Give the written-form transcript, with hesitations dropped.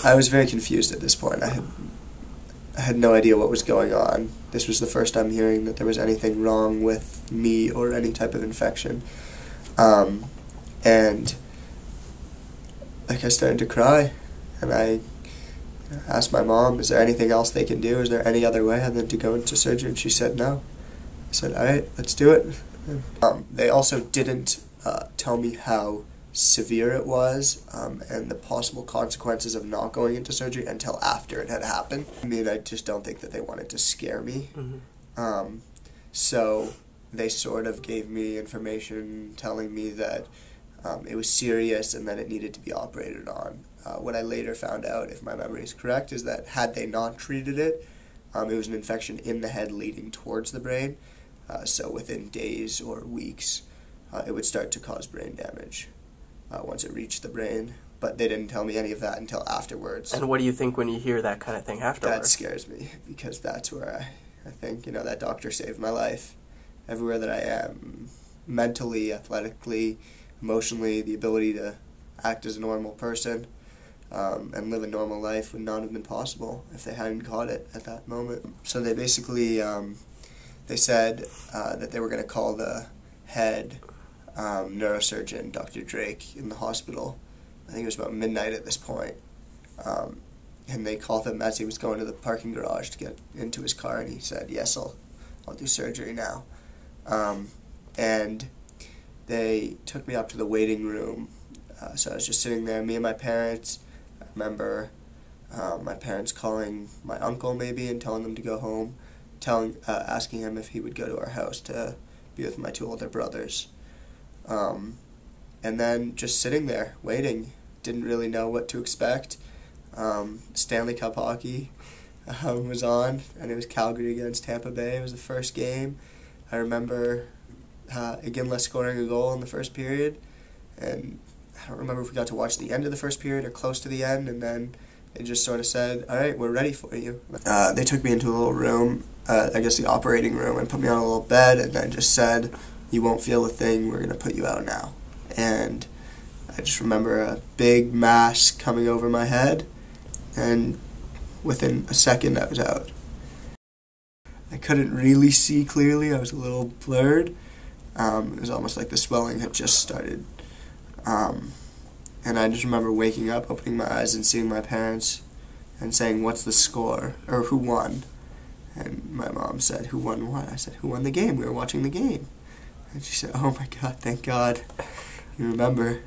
I was very confused at this point. I had no idea what was going on. This was the first time hearing that there was anything wrong with me or any type of infection. And like I started to cry, and I asked my mom, is there anything else they can do? Is there any other way other than to go into surgery? And she said no. I said, all right, let's do it. They also didn't tell me how severe it was and the possible consequences of not going into surgery until after it had happened. I mean, I just don't think that they wanted to scare me. Mm-hmm. So they sort of gave me information telling me that it was serious and that it needed to be operated on. What I later found out, if my memory is correct, is that had they not treated it, it was an infection in the head leading towards the brain. So within days or weeks, it would start to cause brain damage once it reached the brain. But they didn't tell me any of that until afterwards. And what do you think when you hear that kind of thing afterwards? That scares me, because that's where I think, that doctor saved my life. Everywhere that I am, mentally, athletically, emotionally, the ability to act as a normal person and live a normal life would not have been possible if they hadn't caught it at that moment. So they basically, they said that they were going to call the head neurosurgeon, Dr. Drake, in the hospital. I think it was about midnight at this point. And they called him as he was going to the parking garage to get into his car, and he said, yes, I'll do surgery now. And they took me up to the waiting room. So I was just sitting there, me and my parents. I remember my parents calling my uncle maybe and telling them to go home, asking him if he would go to our house to be with my two older brothers. And then just sitting there, waiting. Didn't really know what to expect. Stanley Cup hockey was on, and it was Calgary against Tampa Bay. It was the first game. I remember Iginla scoring a goal in the first period, and I don't remember if we got to watch the end of the first period or close to the end, and then they just sort of said, all right, we're ready for you. They took me into a little room, I guess the operating room, and put me on a little bed, and then just said, you won't feel a thing, we're going to put you out now. And I just remember a big mass coming over my head, and within a second I was out. I couldn't really see clearly, I was a little blurred. It was almost like the swelling had just started. And I just remember waking up, opening my eyes, and seeing my parents and saying, what's the score? Or who won? And my mom said, who won what? I said, who won the game? We were watching the game. And she said, oh my God, thank God you remember.